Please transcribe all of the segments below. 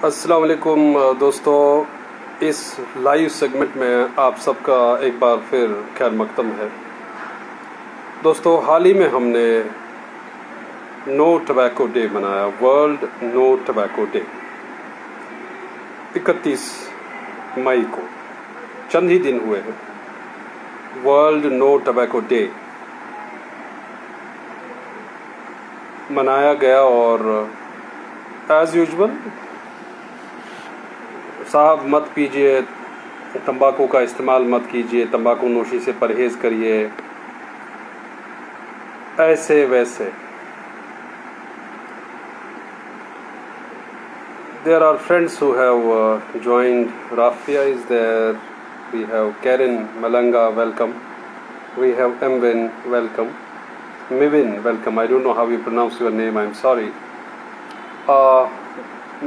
السلام علیکم دوستو، اس لائیو سیگمنٹ میں آپ سب کا ایک بار پھر خیر مقدم ہے۔ دوستو، حال ہی میں ہم نے نو ٹبیکو ڈے منایا، ورلڈ نو ٹبیکو ڈے 31 مئی کو، چند ہی دن ہوئے ہیں۔ ورلڈ نو ٹبیکو ڈے منایا گیا اور ایز یوزول صاحب مت پیجیے، تمباکو کا استعمال مت کیجیے، تمباکو نوشی سے پرہیز کریے، ایسے ویسے۔ There are friends who have joined. Rafia is there. We have Karen Malanga, welcome. We have Mvin, welcome. Mivin, welcome. I don't know how you pronounce your name, I'm sorry.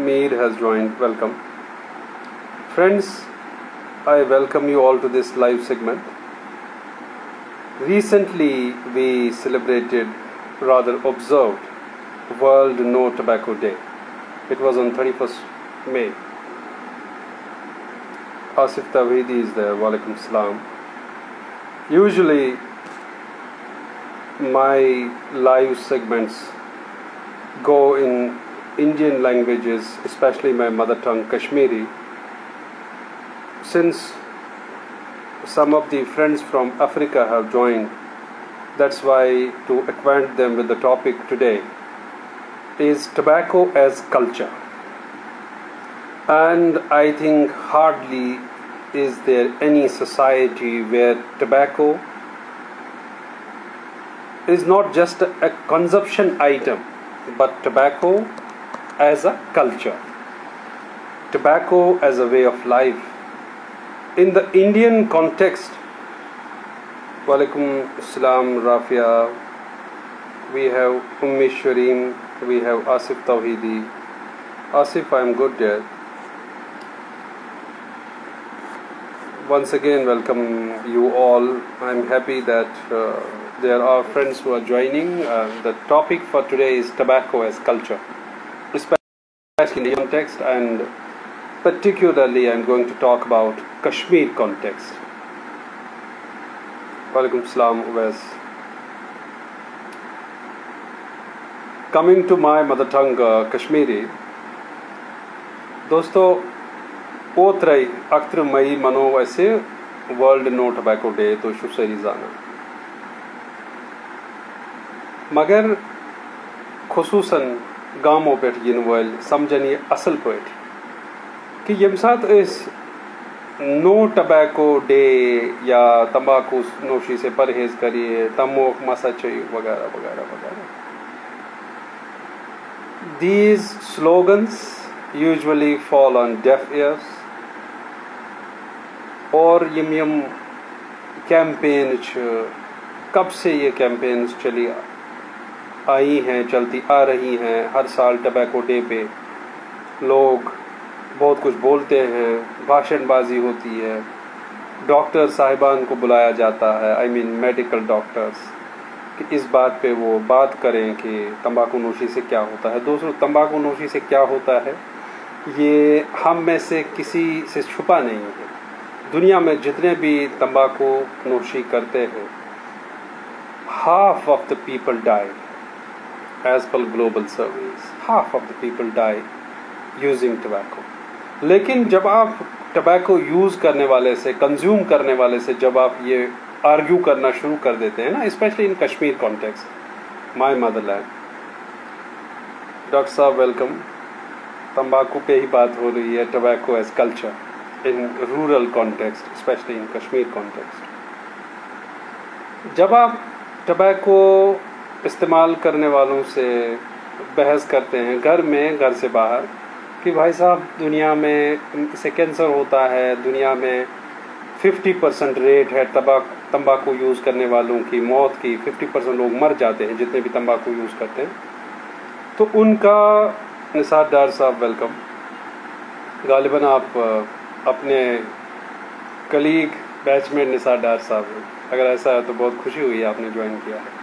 Meer has joined, welcome. Friends, I welcome you all to this live segment. Recently we celebrated, rather observed, World No Tobacco Day. It was on 31st May. Asif Tawhidi is there, walaikum salam. Usually my live segments go in Indian languages, especially my mother tongue Kashmiri. Since some of the friends from Africa have joined, that's why to acquaint them with the topic today is tobacco as culture. And I think hardly is there any society where tobacco is not just a consumption item, but tobacco as a culture, tobacco as a way of life. In the Indian context, walaikum assalam Rafia, we have Ummi Shreem, we have Asif Tawhidi. Asif, I am good there. Once again, welcome you all. I am happy that there are friends who are joining. The topic for today is tobacco as culture, especially in the context, and particularly I am going to talk about Kashmir context. Walaikum salam Uwais. Coming to my mother tongue Kashmiri, دوستو اوترے اکتر مئی منو ویسے world نو tobacco day تو شو سری زانا، مگر خصوصاً گاموں پہ ین ول سمجھن یہ اصل پٲٹھۍ کہ یم سات اس نو ٹبیکو ڈے یا تمباکو نوشی سے پرہیز کریے، تموک مسا چیے وغیرہ وغیرہ وغیرہ، these slogans usually fall on deaf ears. اور یم کیمپین کب سے یہ کیمپینز چلی آئی ہیں، چلتی آ رہی ہیں، ہر سال ٹبیکو ڈے پہ لوگ بہت کچھ بولتے ہیں، بھاشن بازی ہوتی ہے، ڈاکٹر صاحبان کو بلایا جاتا ہے، آئی مین میڈیکل ڈاکٹرز، کہ اس بات پہ وہ بات کریں کہ تمباکو نوشی سے کیا ہوتا ہے۔ دوستوں، تمباکو نوشی سے کیا ہوتا ہے یہ ہم میں سے کسی سے چھپا نہیں ہے۔ دنیا میں جتنے بھی تمباکو نوشی کرتے ہیں، half of the people die, as per global surveys, half of the people die using tobacco. لیکن جب آپ ٹبیکو یوز کرنے والے سے، کنزیوم کرنے والے سے جب آپ یہ آرگیو کرنا شروع کر دیتے ہیں نا، especially in Kashmir context, my mother land. Doctor صاحب ویلکم۔ تمباکو پہ ہی بات ہو رہی ہے، tobacco as culture in rural context, especially in Kashmir context. جب آپ ٹبیکو استعمال کرنے والوں سے بحث کرتے ہیں گھر میں، گھر سے باہر، کہ بھائی صاحب دنیا میں اسے کینسر ہوتا ہے، دنیا میں 50% ریٹ ہے تمباکو یوز کرنے والوں کی موت کی، 50% لوگ مر جاتے ہیں جتنے بھی تمباکو یوز کرتے ہیں، تو ان کا نثار ڈار صاحب ویلکم۔ غالباً آپ اپنے کلیگ بیچ میٹ نثار ڈار صاحب ہیں، اگر ایسا ہے تو بہت خوشی ہوئی ہے آپ نے جوائن کیا ہے۔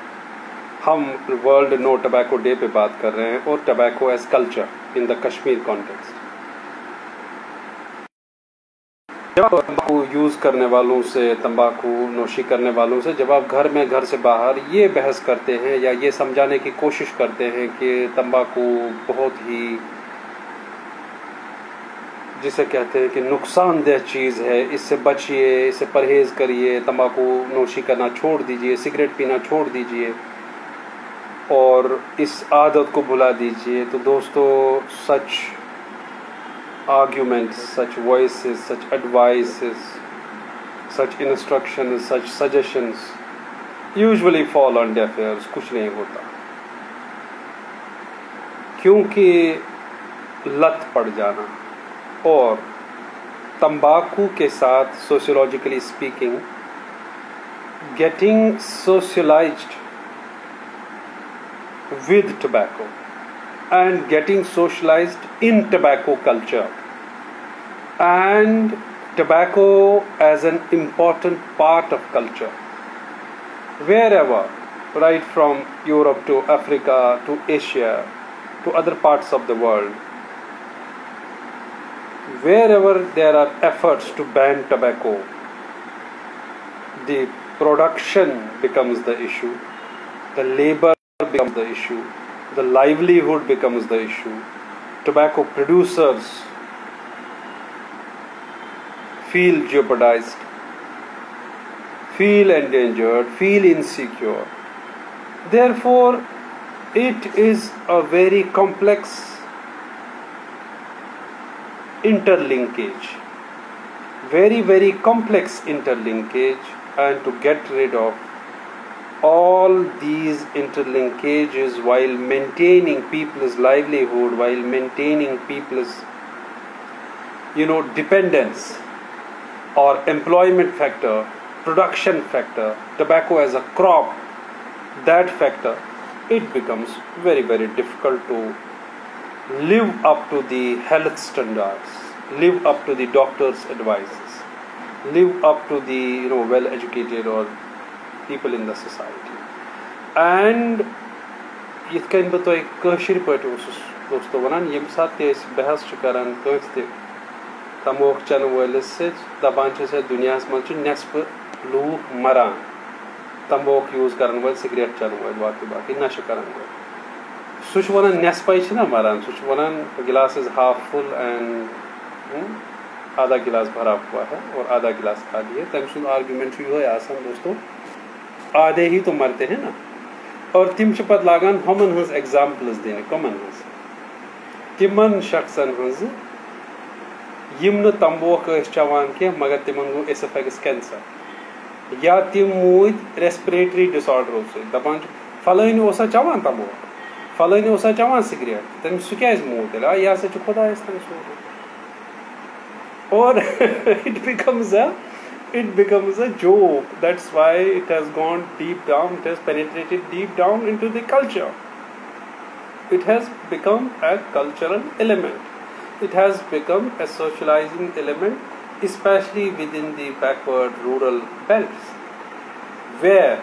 ہم ورلڈ نو ٹبیکو ڈے پہ بات کر رہے ہیں اور ٹبیکو ایز کلچر ان دا کشمیر کانٹیکسٹ۔ जब आप तंबाकू यूज़ करने वालों से, तंबाकू नोशी करने वालों से जब आप घर से बाहर ये बहस करते हैं या ये समझाने की कोशिश करते हैं कि तंबाकू बहुत ही, जिसे कहते हैं कि नुकसानदेह चीज़ है, इससे बचिए, इससे परहेज़ करिए, तंबाकू नोशी करना छोड़ दीजिए, सिगरेट पीना छोड़ दीजिए और इस आदत को भुला दीजिए, तो दोस्तों सच arguments, such voices, such advices, such instructions, such suggestions usually fall on deaf ears. कुछ नहीं होता क्योंकि लत पड़ जाना और तंबाकू के साथ sociologically speaking getting socialized with tobacco and getting socialized in tobacco culture and tobacco as an important part of culture wherever, right from Europe to Africa to Asia to other parts of the world, wherever there are efforts to ban tobacco, the production becomes the issue, the labor becomes the issue, the livelihood becomes the issue. Tobacco producers feel jeopardized, feel endangered, feel insecure. Therefore, it is a very complex interlinkage, very complex interlinkage, and to get rid of all these interlinkages while maintaining people's livelihood, while maintaining people's dependence or employment factor, production factor, tobacco as a crop, that factor, it becomes very difficult to live up to the health standards, live up to the doctor's advices, live up to the well-educated or people in the society. And it can be a kashir pati dosto wanan yem sat te bahas karan kans te tamok chan wales se daban se dunyas man ch nesp lu maran tamok use karan wal cigarette chan wal baki nasha karan wal such wanan nespai ch na maran such wanan glass is half full and आधा गिलास भरा हुआ है और आधा गिलास खाली है. तम सुन आर्गुमेंट यो है आसान दोस्तों, आधे ही तो मरते हैं ना. और तिम पत लागान हमन हज एग्जाम्पल्स दिन कमन हज तिमन शख्सन हज यम न तंबोक चवान के मगर तिमन गो एसोफेगस कैंसर या तिम मूद रेस्पिरेटरी डिसऑर्डर से दपान फलाइन ओसा चवान तंबोक फलाइन ओसा चवान सिगरेट तम सु क्या मूद या से खुदा तम सो और it becomes a joke. That's why it has gone deep down, it has penetrated deep down into the culture. It has become a cultural element. It has become a socializing element, especially within the backward rural belts, where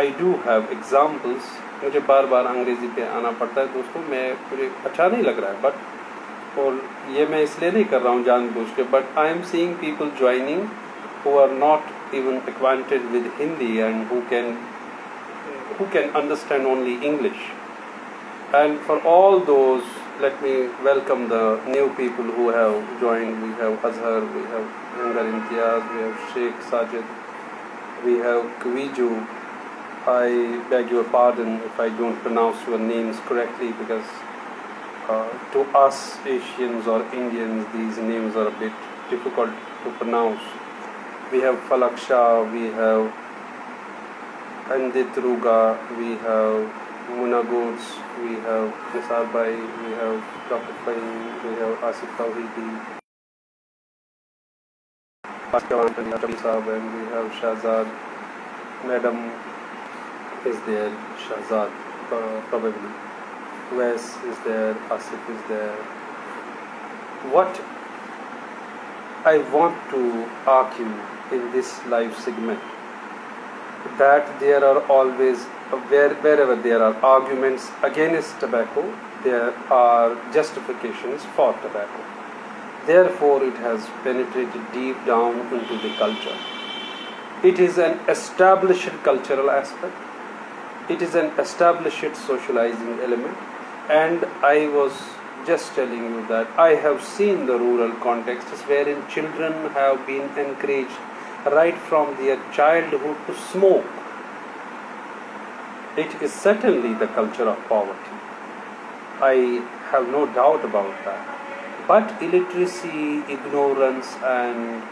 I do have examples. मुझे बार अंग्रेजी पे आना पड़ता है दोस्तों, मुझे अच्छा नहीं लग रहा है बट और ये मैं इसलिए नहीं कर रहा हूँ जानबूझ के, but I am seeing people joining who are not even acquainted with Hindi and who can understand only English. And for all those let me welcome the new people who have joined. We have Azhar, we have Angar Imtiaz, we have Sheikh Sajid, we have क्वीजू. I beg your pardon if I don't pronounce your names correctly because to us Asians or Indians these names are a bit difficult to pronounce. We have Falak Shah, we have Pandit Ruga, we have Muna Goods, we have Nisar Bhai, we have Dr. Fahim, we have Asif Tawhidi, and we have Shahzad. Madam is there, Shahzad probably. Wes is there, Asif is there. What I want to argue in this live segment that there are always, wherever there are arguments against tobacco, there are justifications for tobacco. Therefore, it has penetrated deep down into the culture. It is an established cultural aspect. It is an established socializing element. And I was just telling you that I have seen the rural contexts wherein children have been encouraged right from their childhood to smoke. It is certainly the culture of poverty. I have no doubt about that. But illiteracy, ignorance, and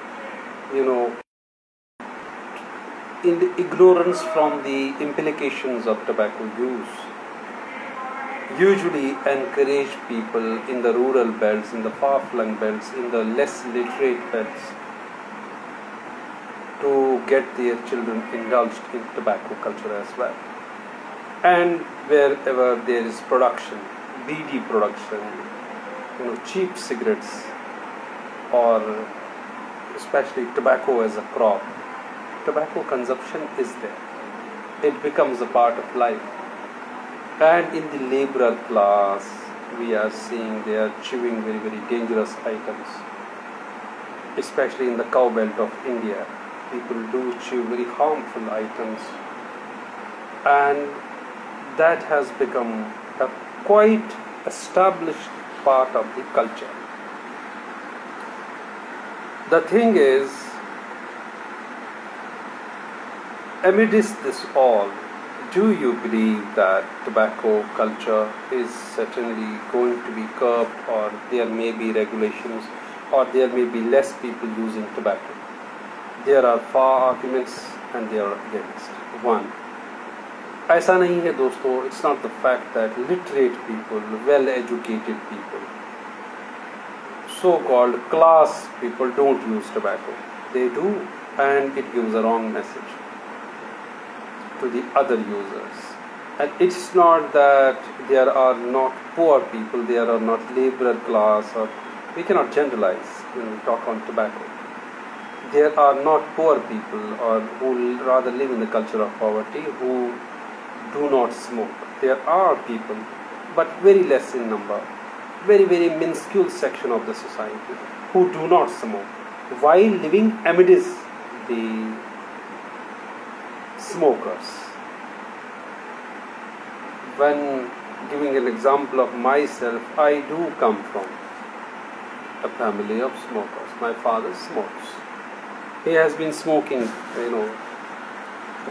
in the ignorance from the implications of tobacco use, usually encourage people in the rural belts, in the far-flung belts, in the less literate belts, to get their children indulged in tobacco culture as well. And wherever there is production, BD production, cheap cigarettes, or especially tobacco as a crop, tobacco consumption is there. It becomes a part of life. And in the laborer class, we are seeing they are chewing very, very dangerous items, especially in the cow belt of India. People do chew very harmful items, and that has become a quite established part of the culture. The thing is, amidst this all, do you believe that tobacco culture is certainly going to be curbed, or there may be regulations, or there may be less people using tobacco? There are far arguments and there are against. One, ऐसा नहीं है दोस्तों, it's not the fact that literate people, well-educated people, so-called class people don't use tobacco. They do, and it gives a wrong message to the other users. And it's not that there are not poor people, there are not laborer class, or we cannot generalize when we talk on tobacco. There are not poor people, or who rather live in the culture of poverty, who do not smoke. There are people, but very less in number, very, very minuscule section of the society who do not smoke, while living amidst the smokers. When giving an example of myself, I do come from a family of smokers. My father smokes. He has been smoking,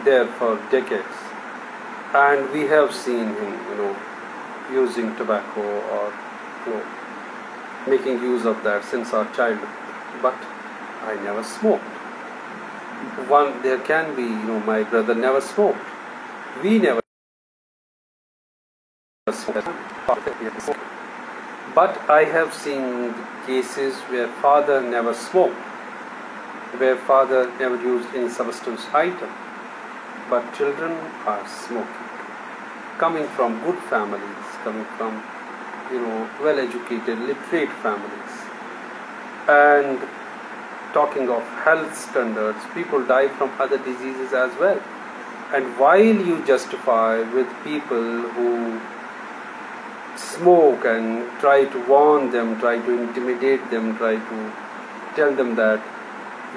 there for decades. And we have seen him, using tobacco or, making use of that since our childhood. But I never smoked. There can be, my brother never smoked. We never smoked. But I have seen cases where father never smoked, where father never used any substance item, but children are smoking. Coming from good families, coming from, well-educated, literate families. And talking of health standards, people die from other diseases as well. And while you justify with people who smoke and try to warn them, try to intimidate them, try to tell them that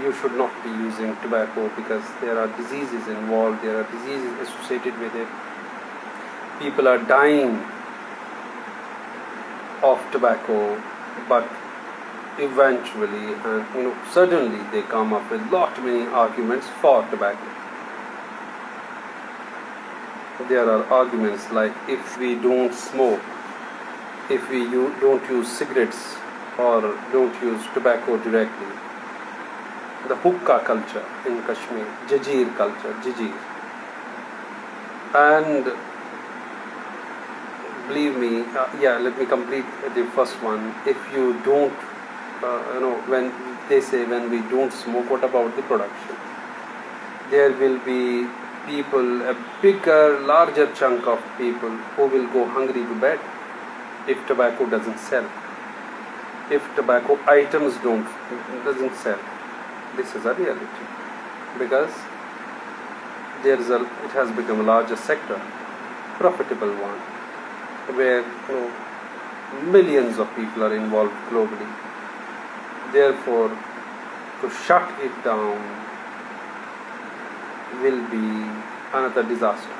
you should not be using tobacco because there are diseases involved, there are diseases associated with it. People are dying of tobacco, but eventually, and suddenly they come up with many arguments for tobacco. There are arguments like, if we don't smoke, if we don't use cigarettes or don't use tobacco directly, the hookah culture in Kashmir, Jajir culture, Jajir. And believe me, let me complete the first one. If you don't, when they say when we don't smoke, what about the production? There will be people, a bigger, larger chunk of people who will go hungry to bed if tobacco doesn't sell, if tobacco items doesn't sell. This is a reality, because it has become a larger sector, profitable one, where millions of people are involved globally. Therefore, to shut it down will be another disaster.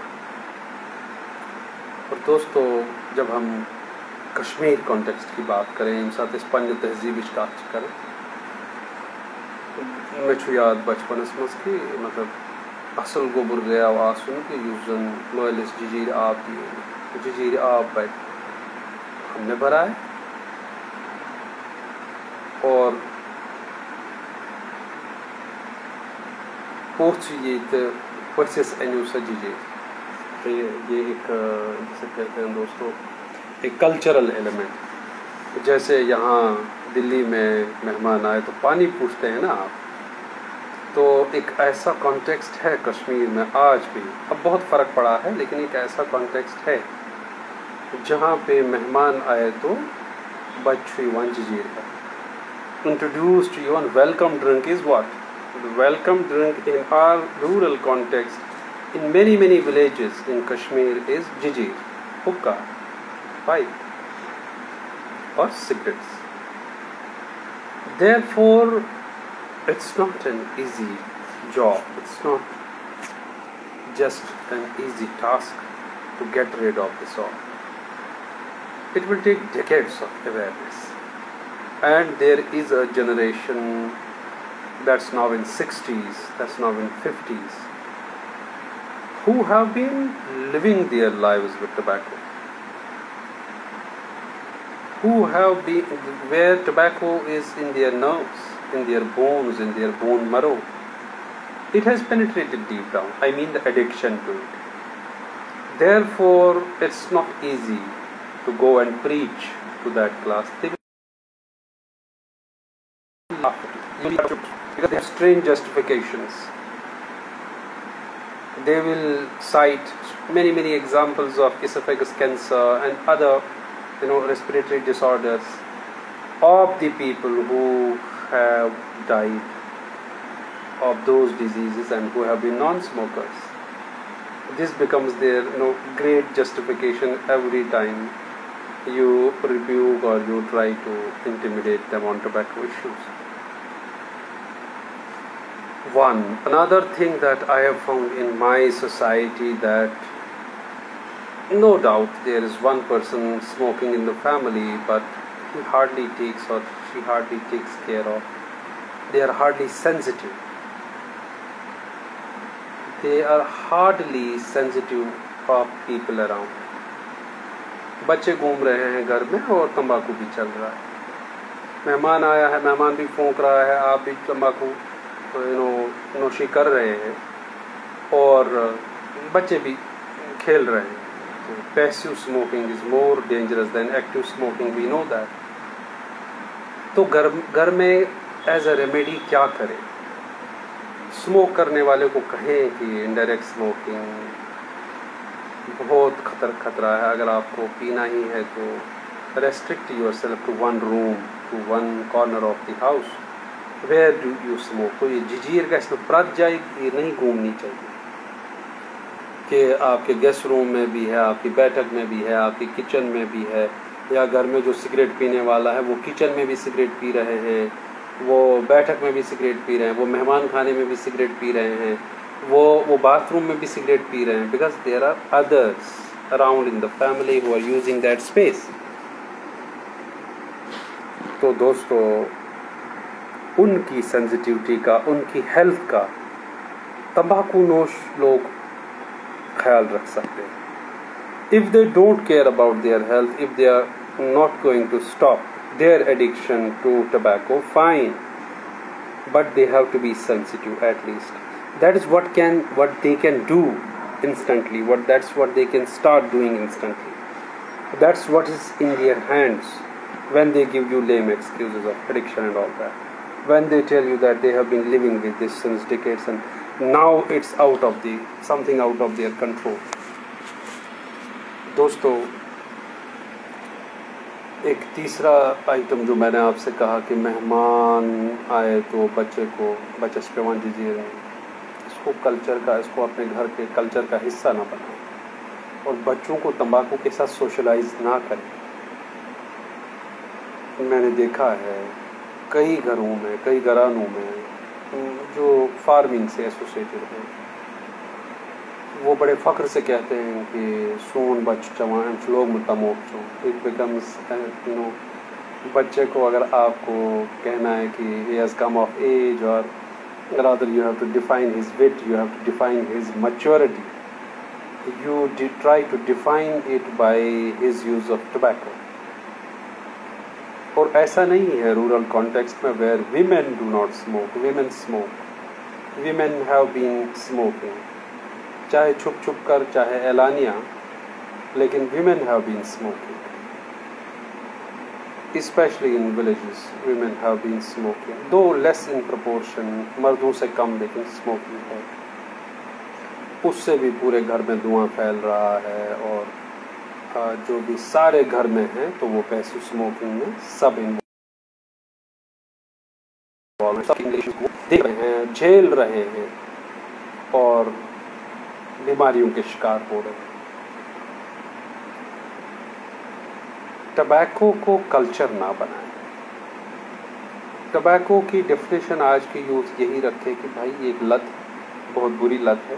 اور دوستو جب ہم Kashmir context کی بات کریں ان ساتھ اس پنج تہذیب کات کریں مے چھُ یاد بچپنس مز کہ مطلب اصل گوبر گیا آسن کہ اس زن مالس ججیر آب دِیو ججیر آب بڑ ہم نے بھرائے اور پوچھ یہ تو پسس انیو سا ججیر. یہ ایک جسے کہتے ہیں دوستوں ایک کلچرل ایلیمنٹ. جیسے یہاں دلی میں مہمان آئے تو پانی پوچھتے ہیں نا آپ, تو ایک ایسا کانٹیکسٹ ہے کشمیر میں آج بھی, اب بہت فرق پڑا ہے لیکن ایک ایسا کانٹیکسٹ ہے جہاں پہ مہمان آئے تو بچ ون ججیر ہے. Introduced to you and welcome drink is what? The welcome drink in our rural context in many villages in Kashmir is jijir, hookah, pipe or cigarettes. Therefore, it's not an easy job. It's not just an easy task to get rid of this all. It will take decades of awareness. And there is a generation that's now in 60s, that's now in 50s, who have been living their lives with tobacco, who have been, where tobacco is in their nerves, in their bones, in their bone marrow. It has penetrated deep down. I mean the addiction to it. Therefore, it's not easy to go and preach to that class. They will laugh at you because they have strange justifications. They will cite many examples of esophagus cancer and other respiratory disorders of the people who have died of those diseases and who have been non-smokers. This becomes their great justification every time you rebuke or you try to intimidate them on tobacco issues. Another thing that I have found in my society, that no doubt there is one person smoking in the family, but he hardly takes or she hardly takes care of. They are hardly sensitive. They are hardly sensitive of people around. بچے گھوم رہے ہیں گھر میں اور تمباکو بھی چل رہا ہے. مہمان آیا ہے, مہمان بھی پھونک رہا ہے, آپ بھی تمباکو نوشی کر رہے ہیں اور بچے بھی کھیل رہے ہیں. Passive smoking is more dangerous than active smoking, we know that. تو گھر میں ایز اے ریمیڈی کیا کریں؟ اسموک کرنے والے کو کہیں کہ انڈائریکٹ اسموکنگ بہت خطرہ ہے. اگر آپ کو پینا ہی ہے تو restrict yourself to one room, to one corner of the house where do you smoke. تو یہ ججیر کا اس میں پرت جائے یہ نہیں گھومنی چاہیے کہ آپ کے گیسٹ روم میں بھی ہے, آپ کی بیٹھک میں بھی ہے, آپ کی کچن میں بھی ہے, یا گھر میں جو سگریٹ پینے والا ہے وہ کچن میں بھی سگریٹ پی رہے ہیں, وہ بیٹھک میں بھی سگریٹ پی رہے ہیں, وہ مہمان کھانے میں بھی سگریٹ پی رہے ہیں, وہ باتھ روم میں بھی سگریٹ پی رہے ہیں, because there are others around in the family who are using that space. تو دوستو ان کی سینسٹیوٹی کا, ان کی ہیلتھ کا تمباکو نوش لوگ خیال رکھ سکتے ہیں. If they don't care about their health, if they are not going to stop their addiction to tobacco, fine, but they have to be sensitive at least. That is what they can do instantly. That's what they can start doing instantly. That's what is in their hands when they give you lame excuses of addiction and all that. When they tell you that they have been living with this since decades and now it's something out of their control. دوستو ایک تیسرا item جو میں نے آپ سے کہا کہ مہمان آئے تو بچس پیوان ججیر ہے, اس کو کلچر کا, اس کو اپنے گھر کے کلچر کا حصہ نہ بنائیں اور بچوں کو تمباکو کے ساتھ سوشلائز نہ کریں. میں نے دیکھا ہے کئی گھروں میں کئی گھرانوں میں جو فارمنگ سے ایسوسیٹڈ ہیں وہ بڑے فخر سے کہتے ہیں کہ سون بچ چوان لوگ متموک چو اٹ بیکمز بچے کو اگر آپ کو کہنا ہے کہ he has come of age اور rather you have to define his wit, you have to define his maturity. You try to define it by his use of tobacco. اور ایسا نہیں ہے رورل کانٹیکسٹ میں where women do not smoke, women smoke. Women have been smoking. چاہے چھپ چھپ کر چاہے اعلانیہ لیکن women have been smoking. Especially in villages, women have been smoking. Though less in proportion, مردوں سے کم لیکن smoking ہے. اس سے بھی پورے گھر میں دھواں پھیل رہا ہے اور جو بھی سارے گھر میں ہیں تو وہ پیسو اسموکنگ میں سب دیکھ رہے ہیں جھیل رہے ہیں اور بیماریوں کے شکار ہو رہے ہیں. ٹبیکو کو کلچر نہ بنائیں. ٹبیکو کی ڈیفینیشن آج کی یوتھ یہی رکھے کہ بھائی یہ ایک لت بہت بری لت ہے,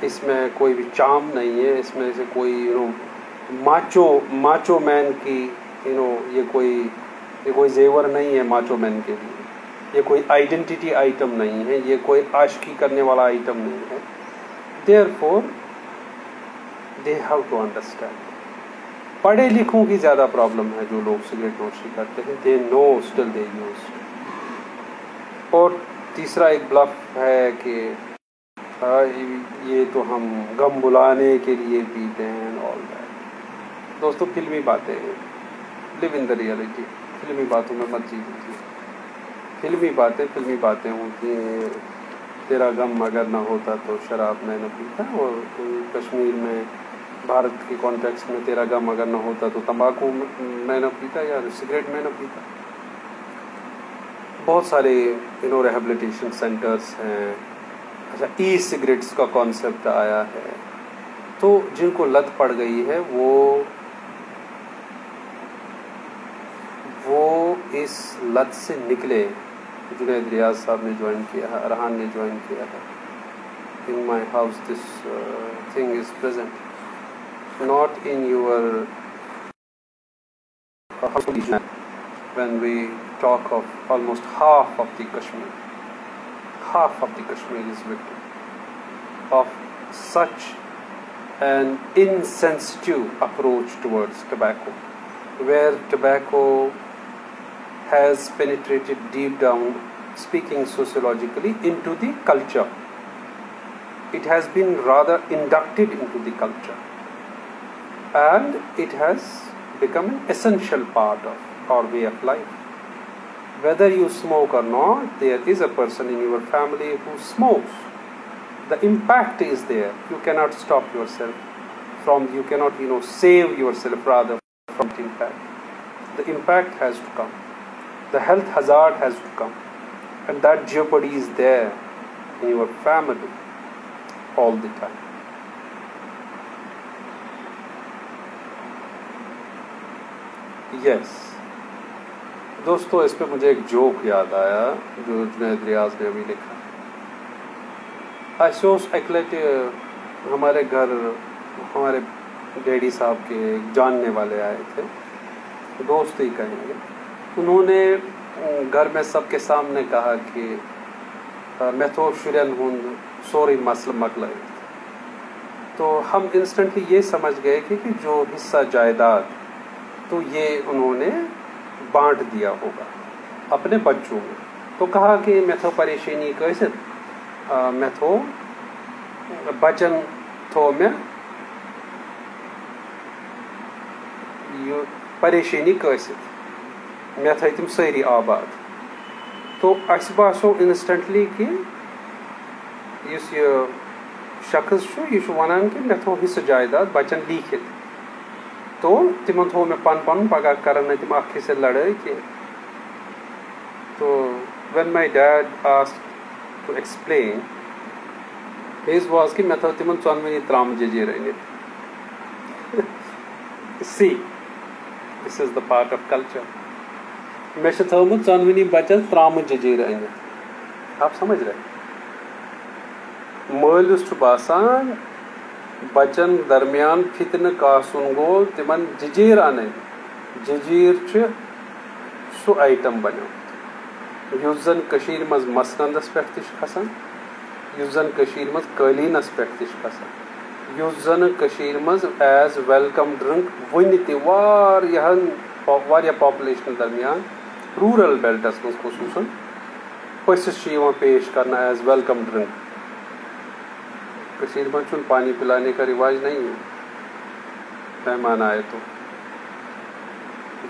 اس میں کوئی بھی چام نہیں ہے, اس میں سے کوئی ماچو مین کی یہ کوئی زیور نہیں ہے ماچو مین کے لیے, یہ کوئی آئیڈینٹی آئٹم نہیں ہے, یہ کوئی عاشقی کرنے والا آئٹم نہیں ہے. Therefore they have to understand. پڑھے لکھوں کی زیادہ پرابلم ہے جو لوگ سگریٹ نوشی کرتے ہیں, they know still they use. اور تیسرا ایک بلف ہے کہ یہ تو ہم غم بلانے کے لیے پیتے ہیں all that. دوستو فلمی باتیں, live in the reality. فلمی باتوں میں مت جیجیے. فلمی باتیں ہوتی ہیں. تیرا غم اگر نہ ہوتا تو شراب میں نہ پیتا, اور کشمیر میں بھارت کی کانٹیکسٹ میں تیرا غم اگر نہ ہوتا تو تمباکو میں نہ پیتا یا سگریٹ میں نہ پیتا. بہت سارے ریہیبلیٹیشن سینٹرز ہیں. اچھا ای سگریٹس کا کانسیپٹ آیا ہے, تو جن کو لت پڑ گئی ہے وہ اس لت سے نکلے. جنید ریاض صاحب نے جوائن کیا ہے, ارحان نے جوائن کیا ہے. In my house this thing is present. Not in your when we talk of almost half of the Kashmir is victim of such an insensitive approach towards tobacco, where tobacco has penetrated deep down, speaking sociologically, into the culture. It has been rather inducted into the culture, and it has become an essential part of our way of life. Whether you smoke or not, there is a person in your family who smokes. The impact is there. You cannot stop yourself from, you cannot save yourself rather from the impact. The impact has to come. The health hazard has to come, and that jeopardy is there in your family all the time. Yes. دوستو اس پہ مجھے ایک joke یاد آیا جو جنید ریاض نے ابھی لکھا. افسوس اکلٹ ہمارے گھر ہمارے ڈیڈی صاحب کے ایک جاننے والے آئے تھے, دوست ہی کہیں گے. انہوں نے گھر میں سب کے سامنے کہا کہ میں تو شرین ہوں سوری مسل مکل. تو ہم انسٹنٹلی یہ سمجھ گئے کہ جو حصہ جائیداد تو یہ انہوں نے بانٹ دیا ہوگا اپنے بچوں میں. تو کہا کہ میں تو پریشانی کیسے میں تو بچن تھو میں پریشانی کیسے مے تھے تم ساری آباد. تو اس باسو انسٹنٹلی کہ اس یہ شخص یہ ونان کہ مے تھو حصہ جائیداد بچن لیکھت. تو تمن تھو میں پن پگہ کرن نہ تم اکھ حصہ لڑائی کی. تو when my dad asked to explain, his was کہ مے تھو تمن ژۄنوٕنی ترام ججیر أنِتھ. See, this is the part of culture. میں تھومت ژۄنوٕنی بچن ترامہٕ ججیٖر أنِتھ. آپ سمجھ رہے مٲلِس چھُ باسان بچن درمیان فتنہٕ کاسُن گوٚو تِمن ججیٖر اَنٕنۍ. ججیٖر چھُ سُہ آیٹم بنیومُت یُس زن کٔشیٖرِ منٛز مسندس پٮ۪ٹھ تہِ چھُ کھسان, یُس زن کٔشیٖرِ منٛز قٲلیٖنس پٮ۪ٹھ تہِ چھُ کھسان, یُس زن کٔشیٖرِ منٛز ایز ویلکم ڈرٛنک وُنہِ تہِ واریاہ پاپولیشن درمیان روٗرل بیلٹس منٛز خصوٗصن پٔژھِس چھُ یِوان پیش کرنہٕ ایز ویلکم ڈرٛنک. کٔشیٖرِ منٛز چھُنہٕ پانی پلانے کا رواج نہیں ہے, مہمان آئے تو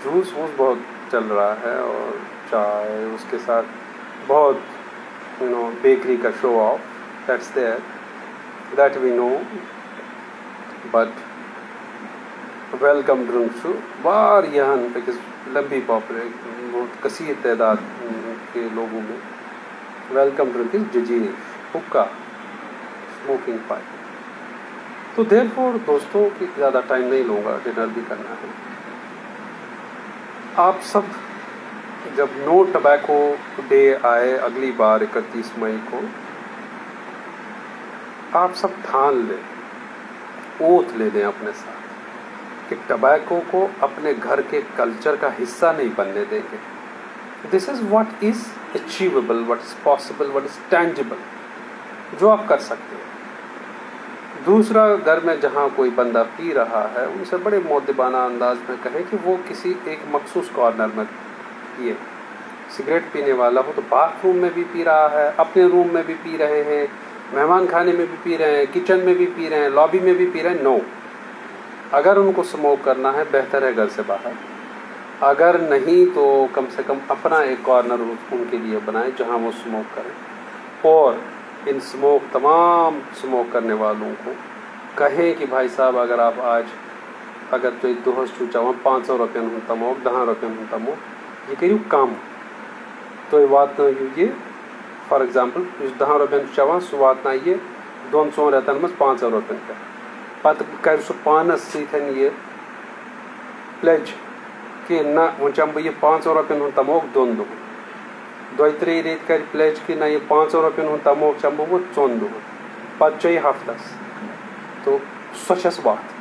جوس ووس بہت چل رہا ہے اور چائے اس کے ساتھ بہت بیکری کا show off that's there that we know. But welcome drink چھُ واریاہن أکِس لمبی بہت کثیر تعداد کے لوگوں میں welcome drink is jajeer, hookah, smoking pipe. تو دیر فور دوستوں کی زیادہ ٹائم نہیں لوں گا, ڈنر بھی کرنا ہے. آپ سب جب نو ٹبیکو ڈے آئے اگلی بار 31 مئی کو, آپ سب ٹھان لیں, اوتھ لے لیں اپنے ساتھ کہ ٹبیکو کو اپنے گھر کے کلچر کا حصہ نہیں بننے دیں گے. This is what is achievable, what is possible, what is tangible, جو آپ کر سکتے ہیں. دوسرا, گھر میں جہاں کوئی بندہ پی رہا ہے ان سے بڑے مؤدبانہ انداز میں کہیں کہ وہ کسی ایک مخصوص کارنر میں پیے. سگریٹ پینے والا ہو تو باتھ روم میں بھی پی رہا ہے, اپنے روم میں بھی پی رہے ہیں, مہمان خانے میں بھی پی رہے ہیں, کچن میں بھی پی رہے ہیں, لابی میں بھی پی رہے ہیں. نو, اگر ان کو سموک کرنا ہے بہتر ہے گھر سے باہر, اگر نہیں تو کم سے کم اپنا ایک کارنر ان کے لیے بنائیں جہاں وہ سموک کریں. اور ان تمام سموک کرنے والوں کو کہیں کہ بھائی صاحب اگر آپ آج اگر تُہۍ دۄہس چھُو چٮ۪وان 500 رۄپین ہُنٛد تموک 10 رۄپین ہُنٛد تموک یہِ کٔرِو کم. تُہۍ واتنٲیِو یہِ فار ایگزامپل یُس 10 رۄپین چھُ چٮ۪وان سُہ واتنایہِ یہِ 2-3 رٮ۪تن منٛز 500 رۄپین پٮ۪ٹھ. پتہٕ کرِ سُہ پانس سۭتۍ یہِ پلیج کہ نہ وۄنۍ چٮ۪مہٕ بہٕ یہِ 500 رۄپین ہُنٛد تموک 2 دۄہن. 2-3 رٮ۪تۍ کرِ پلیج کہ نہ یہِ 500 رۄپین ہُنٛد تموک چٮ۪مہٕ بہٕ 4 دۄہن, پتہٕ چیٚیہِ ہفتس. تو سۄ چھس بات.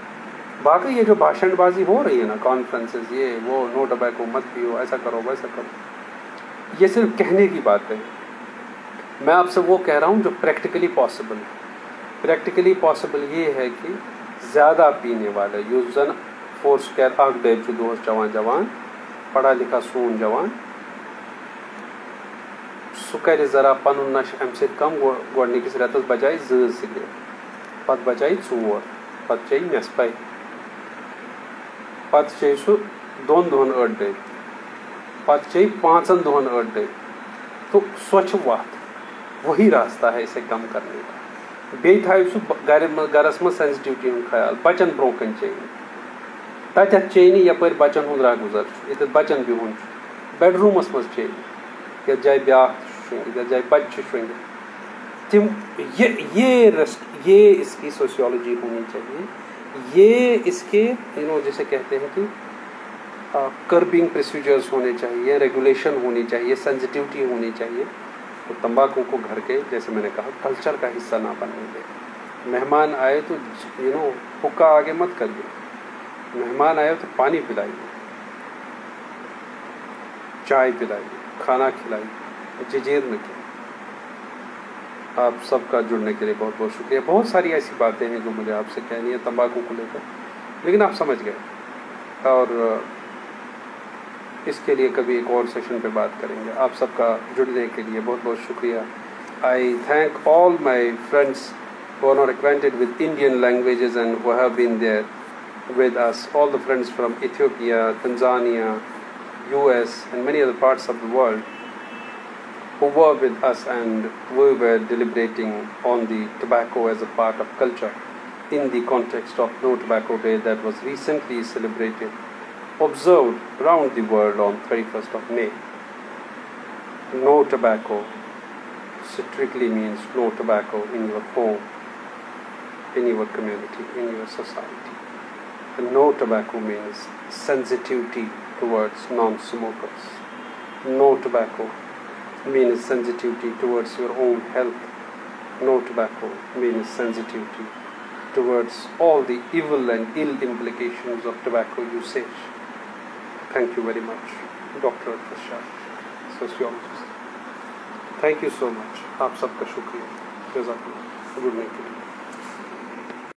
باقی یہ جو بھاشن بازی ہو رہی ہے نا, کانفرنسز, یہ وہ, نو ٹبیکو مت پیو, ایسا کرو ویسا کرو, یہ صرف کہنے کی باتیں ہیں. میں آپ سے وہ کہہ رہا ہوں جو پریکٹیکلی پاسبل ہے. پریکٹیکلی پاسبل یہ ہے کہ زیادہ پینے والے یُس زن فورس کر اکھ ڈیب چھُ دۄہس چٮ۪وان جوان, پڑھا لکھا سون جوان, سُہ کرِ ذرا پنُن نشہٕ امہِ سۭتۍ کم. گۄڈنِکِس رٮ۪تس بچایہِ 2 سگریٹ, پتہٕ بچایہِ 4, پتہٕ چیٚیہِ نٮ۪صفے, پتہٕ چیٚیہِ سُہ 2 دۄہن 8 ڈیب, پتہٕ چیٚیہِ 5 دۄہن 8 ڈیب. تو سۄ چھِ وتھ, وہی راستہ ہے اسے کم کرنے کا. بیٚیہِ تھایہِ سُہ گرس منٛز سینسٹیوٹی ہُنٛد خیال, بچن برونٛہہ کَنہِ چیٚیہِ نہٕ, تتٮ۪تھ چیٚیہِ نہٕ یپٲرۍ بچن ہُنٛد راہ گُزر چھُ, ییٚتٮ۪تھ بچن بِہُن چھُ, بیڈ روٗمس منٛز چیٚیہِ نہٕ, یتھ جایہِ بیٛاکھ چھُ شۄنٛگِتھ, یتھ جایہِ بچہِ چھِ شۄنٛگِتھ. تِم یہ اس کی سوشیولوجی ہونی چاہیے. یہ اس کے جیسے کہتے ہیں کہ کربنگ پروسیجرز ہونے چاہیے, ریگولیشن ہونی چاہیے, سینسٹیوٹی ہونی چاہیے. تو تمباکو کو گھر کے جیسے میں نے کہا کلچر کا حصہ نہ بننے دیں. مہمان آئے تو حکا آگے مت کریے, مہمان آئے تو پانی پلائیے, چائے پلائیے, کھانا کھلائیے, ججیر نہ کیے. آپ سب کا جڑنے کے لیے بہت بہت شکریہ. بہت ساری ایسی باتیں ہیں جو مجھے آپ سے کہنی ہے تمباکو کو لے کر, لیکن آپ سمجھ گئے, اور اس کے لیے کبھی ایک اور سیشن پہ بات کریں گے. آپ سب کا جڑنے کے لیے بہت بہت شکریہ. I thank all my friends who are not acquainted with Indian languages and who have been there with us, all the friends from Ethiopia, Tanzania, US and many other parts of the world who were with us, and we were deliberating on the tobacco as a part of culture in the context of No Tobacco Day that was recently celebrated, observed around the world on 31st of May. No tobacco strictly means no tobacco in your home, in your community, in your society. And no tobacco means sensitivity towards non-smokers. No tobacco means sensitivity towards your own health. No tobacco means sensitivity towards all the evil and ill implications of tobacco usage. Thank you very much, Dr. Fashad, sociologist. Thank you so much. आप सबका शुक्रिया. जज़ाकल्लाह. Good night.